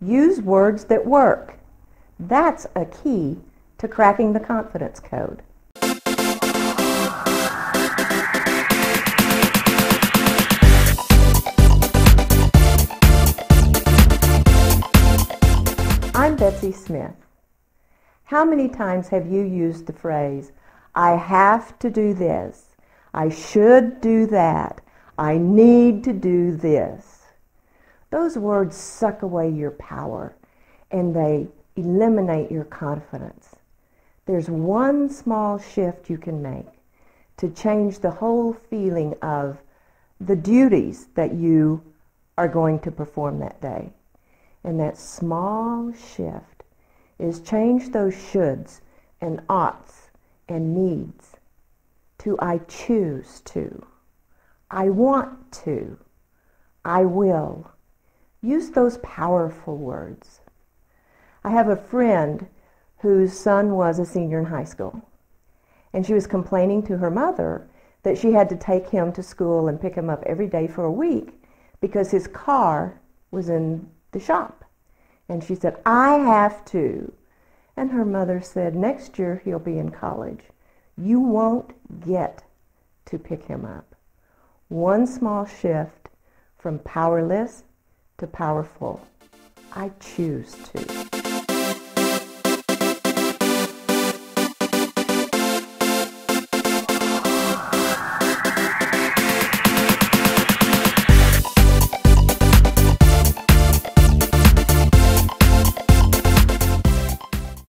Use words that work. That's a key to cracking the confidence code. I'm Betsy Smith. How many times have you used the phrase, I have to do this, I should do that, I need to do this? Those words suck away your power and they eliminate your confidence. There's one small shift you can make to change the whole feeling of the duties that you are going to perform that day. And that small shift is change those shoulds and oughts and needs to I choose to, I want to, I will. Use those powerful words. I have a friend whose son was a senior in high school, and she was complaining to her mother that she had to take him to school and pick him up every day for a week because his car was in the shop. And she said, I have to. And her mother said, next year he'll be in college. You won't get to pick him up. One small shift from powerless to powerful. I choose to.